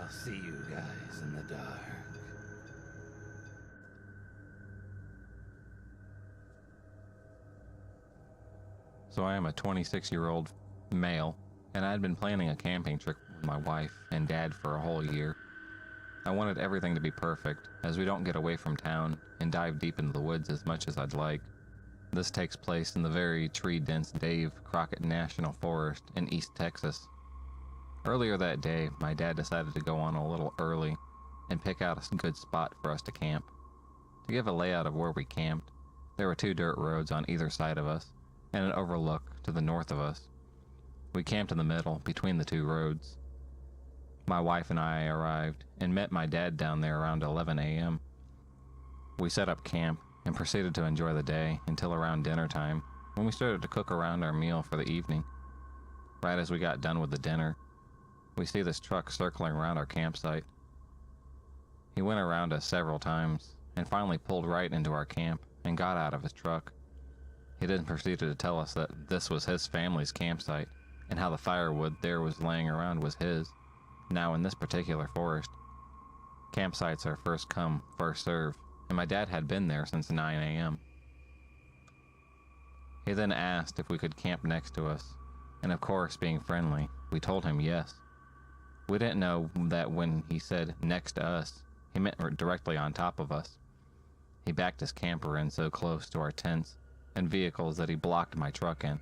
I'll see you guys in the dark. So I am a 26-year-old male, and I had been planning a camping trip with my wife and dad for a whole year. I wanted everything to be perfect, as we don't get away from town and dive deep into the woods as much as I'd like. This takes place in the very tree-dense Dave Crockett National Forest in East Texas. Earlier that day, my dad decided to go on a little early and pick out a good spot for us to camp. To give a layout of where we camped, there were 2 dirt roads on either side of us, and an overlook to the north of us. We camped in the middle, between the 2 roads. My wife and I arrived and met my dad down there around 11 a.m. We set up camp and proceeded to enjoy the day until around dinner time, when we started to cook around our meal for the evening. Right as we got done with the dinner, we see this truck circling around our campsite. He went around us several times and finally pulled right into our camp and got out of his truck. He then proceeded to tell us that this was his family's campsite, and how the firewood there was laying around was his. Now in this particular forest, campsites are first come, first serve, and my dad had been there since 9 a.m. He then asked if we could camp next to us, and of course, being friendly, we told him yes. We didn't know that when he said next to us, he meant directly on top of us. He backed his camper in so close to our tents and vehicles that he blocked my truck in.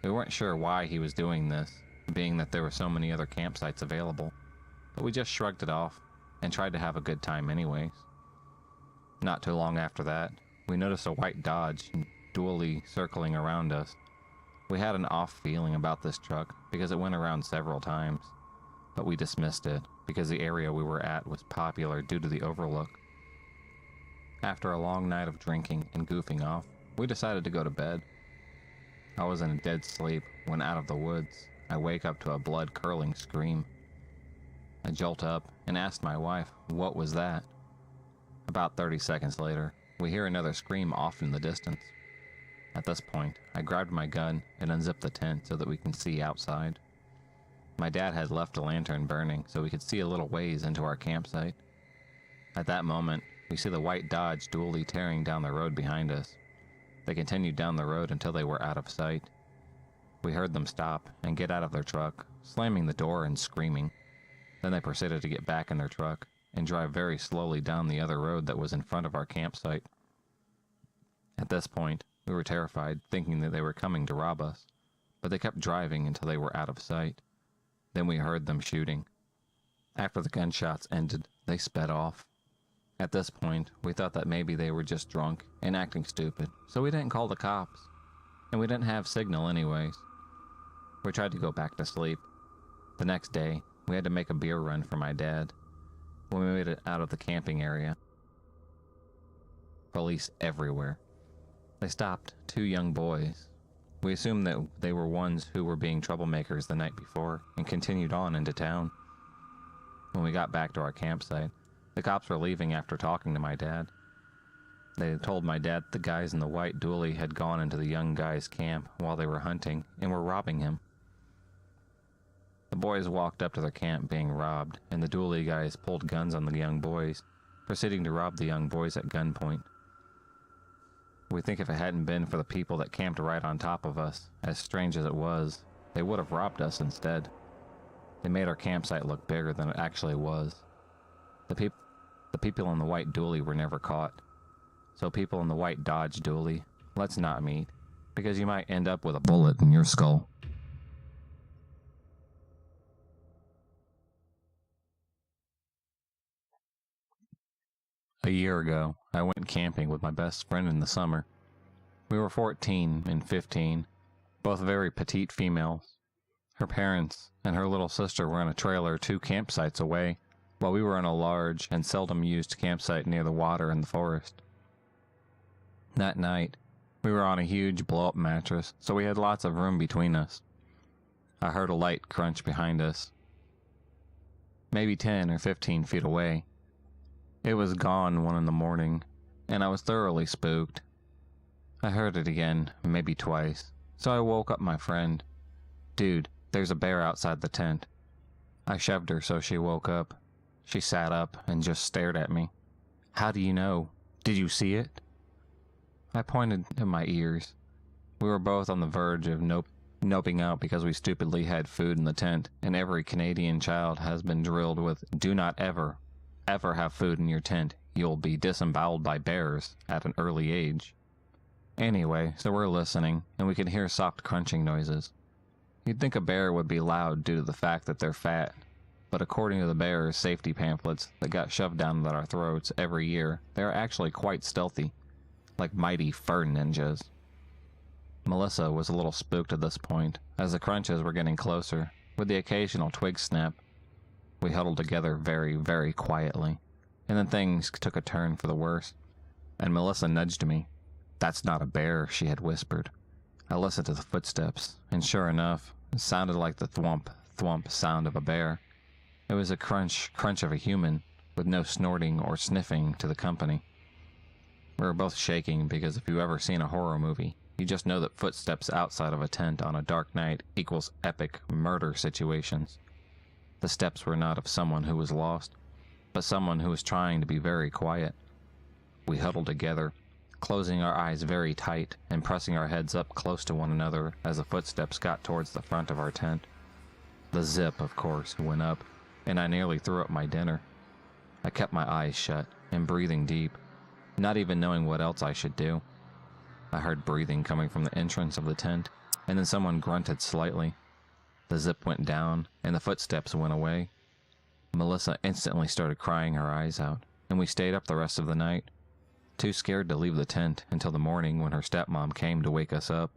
We weren't sure why he was doing this, being that there were so many other campsites available, but we just shrugged it off and tried to have a good time anyways. Not too long after that, we noticed a white Dodge dually circling around us. We had an off feeling about this truck because it went around several times, but we dismissed it because the area we were at was popular due to the overlook. After a long night of drinking and goofing off, we decided to go to bed. I was in a dead sleep when out of the woods, I wake up to a blood-curdling scream. I jolt up and asked my wife, what was that? About 30 seconds later, we hear another scream off in the distance. At this point, I grabbed my gun and unzipped the tent so that we can see outside. My dad had left a lantern burning so we could see a little ways into our campsite. At that moment, we see the white Dodge dually tearing down the road behind us. They continued down the road until they were out of sight. We heard them stop and get out of their truck, slamming the door and screaming. Then they proceeded to get back in their truck and drive very slowly down the other road that was in front of our campsite. At this point, we were terrified, thinking that they were coming to rob us, but they kept driving until they were out of sight. Then we heard them shooting. After the gunshots ended, they sped off. At this point, we thought that maybe they were just drunk and acting stupid, so we didn't call the cops. And we didn't have signal anyways. We tried to go back to sleep. The next day, we had to make a beer run for my dad. When we made it out of the camping area, police everywhere. They stopped 2 young boys. We assumed that they were ones who were being troublemakers the night before and continued on into town. When we got back to our campsite, the cops were leaving after talking to my dad. They told my dad the guys in the white dually had gone into the young guy's camp while they were hunting and were robbing him. The boys walked up to their camp being robbed, and the dually guys pulled guns on the young boys, proceeding to rob the young boys at gunpoint. We think if it hadn't been for the people that camped right on top of us, as strange as it was, they would have robbed us instead. They made our campsite look bigger than it actually was. The people in the white dually were never caught. So people in the white Dodge dually, let's not meet, because you might end up with a bullet in your skull. A year ago, I went camping with my best friend in the summer. We were 14 and 15, both very petite females. Her parents and her little sister were in a trailer 2 campsites away, while we were in a large and seldom used campsite near the water in the forest. That night, we were on a huge blow-up mattress, so we had lots of room between us. I heard a light crunch behind us, maybe 10 or 15 feet away. It was gone 1 in the morning, and I was thoroughly spooked. I heard it again, maybe twice, so I woke up my friend. Dude, there's a bear outside the tent. I shoved her so she woke up. She sat up and just stared at me. "How do you know? Did you see it?" I pointed to my ears. We were both on the verge of noping out because we stupidly had food in the tent, and every Canadian child has been drilled with, "Do not ever, ever have food in your tent. You'll be disemboweled by bears," at an early age. Anyway, so we're listening, and we can hear soft crunching noises. You'd think a bear would be loud due to the fact that they're fat, but according to the bear's safety pamphlets that got shoved down our throats every year, they are actually quite stealthy, like mighty fur ninjas. Melissa was a little spooked at this point, as the crunches were getting closer, with the occasional twig snap. We huddled together very, very quietly, and then things took a turn for the worse, and Melissa nudged me. "That's not a bear," she had whispered. I listened to the footsteps, and sure enough, it sounded like the thwomp, thwomp sound of a bear. It was a crunch, crunch of a human, with no snorting or sniffing to the company. We were both shaking because if you've ever seen a horror movie, you just know that footsteps outside of a tent on a dark night equals epic murder situations. The steps were not of someone who was lost, but someone who was trying to be very quiet. We huddled together, closing our eyes very tight and pressing our heads up close to one another as the footsteps got towards the front of our tent. The zip, of course, went up, and I nearly threw up my dinner. I kept my eyes shut and breathing deep, not even knowing what else I should do. I heard breathing coming from the entrance of the tent, and then someone grunted slightly. The zip went down, and the footsteps went away. Melissa instantly started crying her eyes out, and we stayed up the rest of the night, too scared to leave the tent until the morning when her stepmom came to wake us up.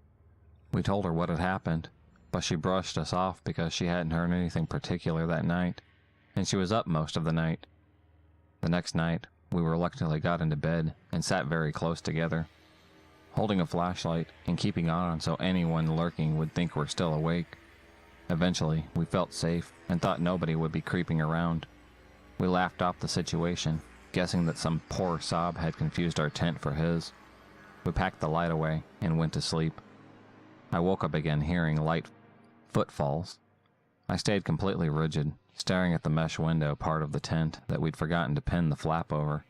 We told her what had happened, but she brushed us off because she hadn't heard anything particular that night, and she was up most of the night. The next night, we reluctantly got into bed and sat very close together, holding a flashlight and keeping on so anyone lurking would think we're still awake. Eventually, we felt safe and thought nobody would be creeping around. We laughed off the situation, guessing that some poor sob had confused our tent for his. We packed the light away and went to sleep. I woke up again hearing light footfalls. I stayed completely rigid, staring at the mesh window part of the tent that we'd forgotten to pin the flap over.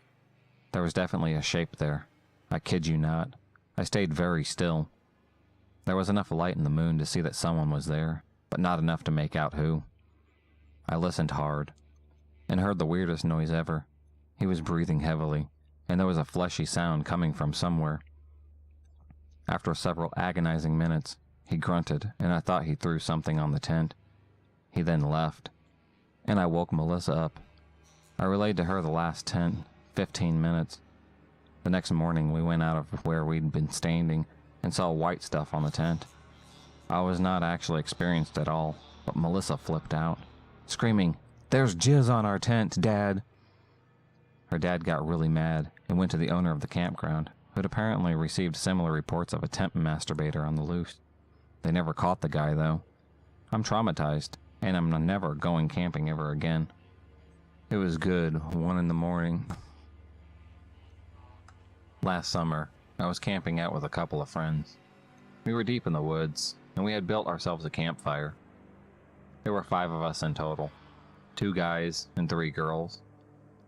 There was definitely a shape there. I kid you not. I stayed very still. There was enough light in the moon to see that someone was there, but not enough to make out who. I listened hard, and heard the weirdest noise ever. He was breathing heavily, and there was a fleshy sound coming from somewhere. After several agonizing minutes, he grunted, and I thought he threw something on the tent. He then left, and I woke Melissa up. I relayed to her the last 10-15 minutes. The next morning, we went out of where we'd been standing and saw white stuff on the tent. I was not actually experienced at all, but Melissa flipped out, screaming, "There's jizz on our tent, Dad!" Her dad got really mad and went to the owner of the campground, who had apparently received similar reports of a tent masturbator on the loose. They never caught the guy, though. I'm traumatized, and I'm never going camping ever again. It was good, 1 in the morning. Last summer, I was camping out with a couple of friends. We were deep in the woods, and we had built ourselves a campfire. There were 5 of us in total, 2 guys and 3 girls.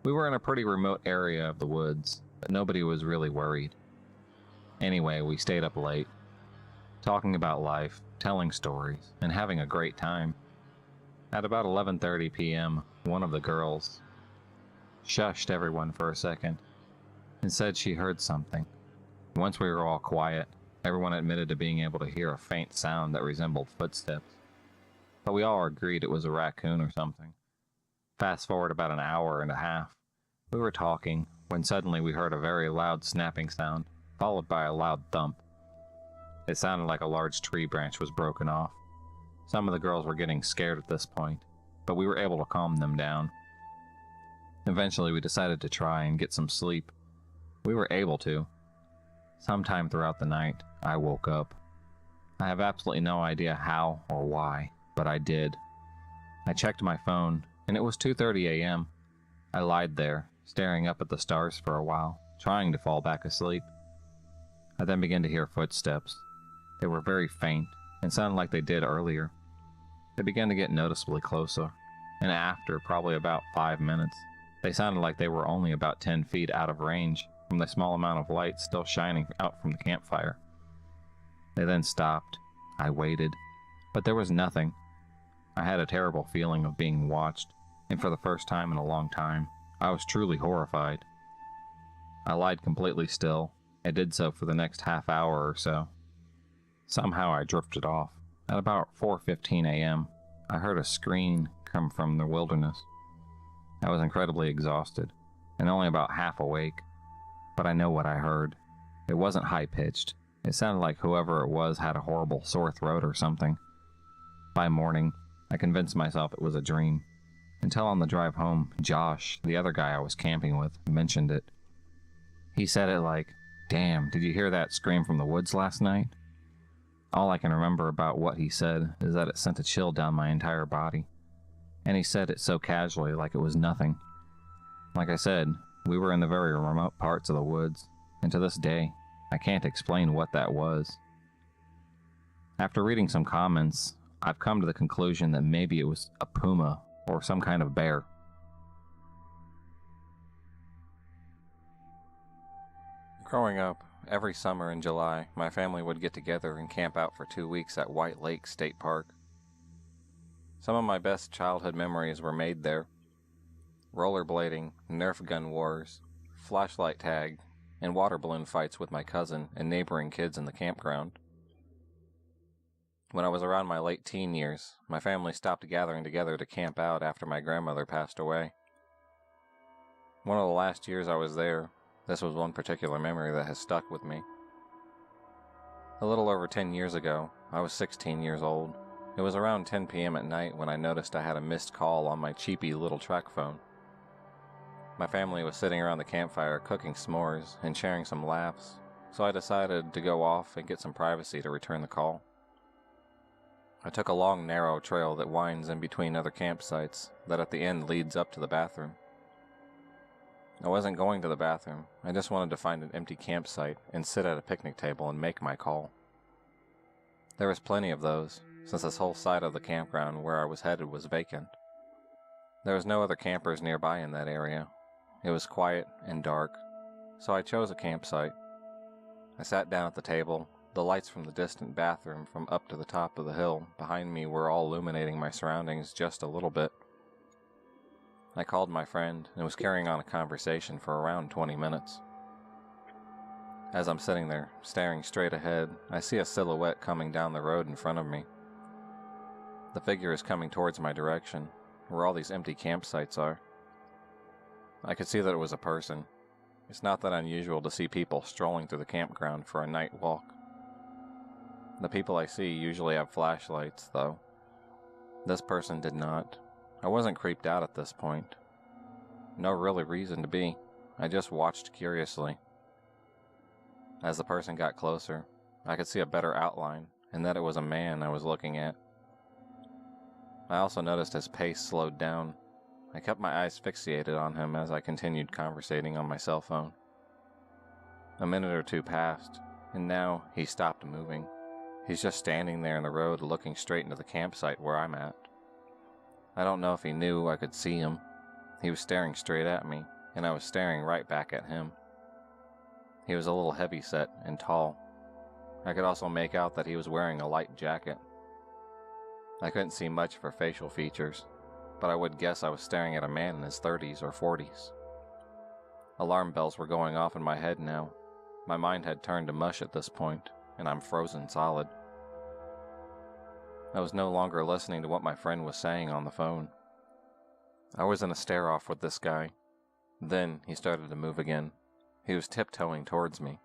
We were in a pretty remote area of the woods, but nobody was really worried. Anyway, we stayed up late, talking about life, telling stories, and having a great time. At about 11:30 p.m., one of the girls shushed everyone for a second and said she heard something. Once we were all quiet, everyone admitted to being able to hear a faint sound that resembled footsteps, but we all agreed it was a raccoon or something. Fast forward about an hour and a half. We were talking when suddenly we heard a very loud snapping sound, followed by a loud thump. It sounded like a large tree branch was broken off. Some of the girls were getting scared at this point, but we were able to calm them down. Eventually, we decided to try and get some sleep. We were able to. Sometime throughout the night, I woke up. I have absolutely no idea how or why, but I did. I checked my phone, and it was 2:30 a.m. I lied there, staring up at the stars for a while, trying to fall back asleep. I then began to hear footsteps. They were very faint, and sounded like they did earlier. They began to get noticeably closer, and after probably about 5 minutes, they sounded like they were only about 10 feet out of range from the small amount of light still shining out from the campfire. They then stopped. I waited, but there was nothing. I had a terrible feeling of being watched, and for the first time in a long time, I was truly horrified. I lied completely still, and did so for the next half hour or so. Somehow I drifted off. At about 4:15 a.m., I heard a scream come from the wilderness. I was incredibly exhausted, and only about half awake, but I know what I heard. It wasn't high-pitched. It sounded like whoever it was had a horrible sore throat or something. By morning, I convinced myself it was a dream, until on the drive home, Josh, the other guy I was camping with, mentioned it. He said it like, "Damn, did you hear that scream from the woods last night?" All I can remember about what he said is that it sent a chill down my entire body, and he said it so casually like it was nothing. Like I said, we were in the very remote parts of the woods, and to this day, I can't explain what that was. After reading some comments, I've come to the conclusion that maybe it was a puma or some kind of bear. Growing up, every summer in July, my family would get together and camp out for 2 weeks at White Lake State Park. Some of my best childhood memories were made there. Rollerblading, Nerf gun wars, flashlight tag, and water balloon fights with my cousin and neighboring kids in the campground. When I was around my late teen years, my family stopped gathering together to camp out after my grandmother passed away. One of the last years I was there, this was one particular memory that has stuck with me. A little over 10 years ago, I was 16 years old. It was around 10 p.m. at night when I noticed I had a missed call on my cheapy little track phone. My family was sitting around the campfire cooking s'mores and sharing some laughs, so I decided to go off and get some privacy to return the call. I took a long, narrow trail that winds in between other campsites that at the end leads up to the bathroom. I wasn't going to the bathroom, I just wanted to find an empty campsite and sit at a picnic table and make my call. There was plenty of those, since this whole side of the campground where I was headed was vacant. There was no other campers nearby in that area. It was quiet and dark, so I chose a campsite. I sat down at the table. The lights from the distant bathroom from up to the top of the hill behind me were all illuminating my surroundings just a little bit. I called my friend and was carrying on a conversation for around 20 minutes. As I'm sitting there, staring straight ahead, I see a silhouette coming down the road in front of me. The figure is coming towards my direction, where all these empty campsites are. I could see that it was a person. It's not that unusual to see people strolling through the campground for a night walk. The people I see usually have flashlights, though. This person did not. I wasn't creeped out at this point. No really reason to be. I just watched curiously. As the person got closer, I could see a better outline, and that it was a man I was looking at. I also noticed his pace slowed down. I kept my eyes fixated on him as I continued conversating on my cell phone. A minute or two passed, and now he stopped moving. He's just standing there in the road looking straight into the campsite where I'm at. I don't know if he knew I could see him. He was staring straight at me, and I was staring right back at him. He was a little heavy-set and tall. I could also make out that he was wearing a light jacket. I couldn't see much for facial features, but I would guess I was staring at a man in his 30s or 40s. Alarm bells were going off in my head now. My mind had turned to mush at this point, and I'm frozen solid. I was no longer listening to what my friend was saying on the phone. I was in a stare-off with this guy. Then he started to move again. He was tiptoeing towards me,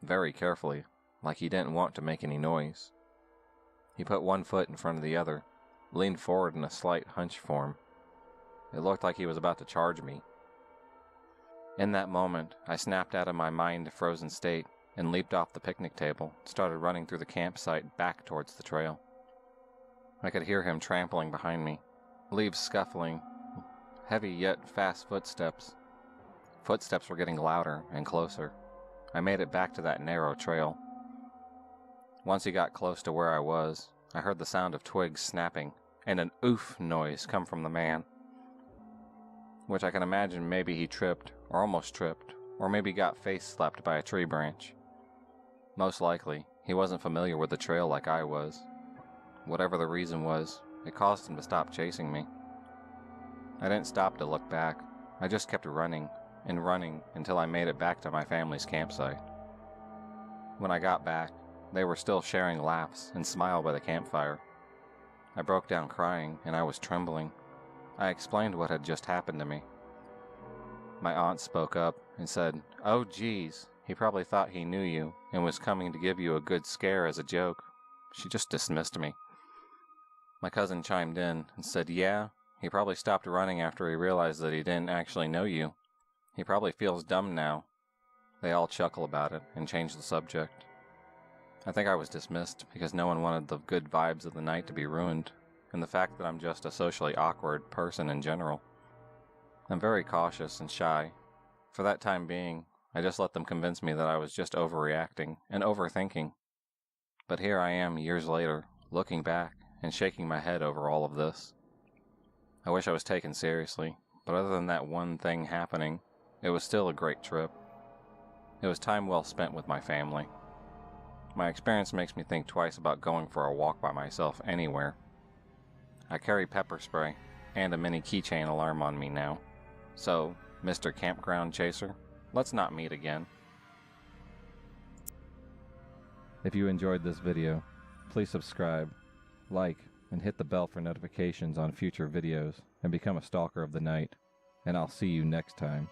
very carefully, like he didn't want to make any noise. He put one foot in front of the other, leaned forward in a slight hunch form. It looked like he was about to charge me. In that moment, I snapped out of my mind-frozen state and leaped off the picnic table, started running through the campsite back towards the trail. I could hear him trampling behind me, leaves scuffling, heavy yet fast footsteps. Footsteps were getting louder and closer. I made it back to that narrow trail. Once he got close to where I was, I heard the sound of twigs snapping and an oof noise come from the man. which I can imagine maybe he tripped, or almost tripped, or maybe got face slapped by a tree branch. Most likely, he wasn't familiar with the trail like I was. Whatever the reason was, it caused him to stop chasing me. I didn't stop to look back. I just kept running and running until I made it back to my family's campsite. When I got back, they were still sharing laughs and smile by the campfire. I broke down crying and I was trembling. I explained what had just happened to me. My aunt spoke up and said, "Oh geez, he probably thought he knew you and was coming to give you a good scare as a joke." She just dismissed me. My cousin chimed in and said, "Yeah, he probably stopped running after he realized that he didn't actually know you. He probably feels dumb now." They all chuckle about it and change the subject. I think I was dismissed because no one wanted the good vibes of the night to be ruined, and the fact that I'm just a socially awkward person in general. I'm very cautious and shy. For that time being, I just let them convince me that I was just overreacting and overthinking. But here I am years later, looking back and shaking my head over all of this. I wish I was taken seriously, but other than that one thing happening, it was still a great trip. It was time well spent with my family. My experience makes me think twice about going for a walk by myself anywhere. I carry pepper spray and a mini keychain alarm on me now. So, Mr. Campground Chaser, let's not meet again. If you enjoyed this video, please subscribe, like, and hit the bell for notifications on future videos and become a stalker of the night. And I'll see you next time.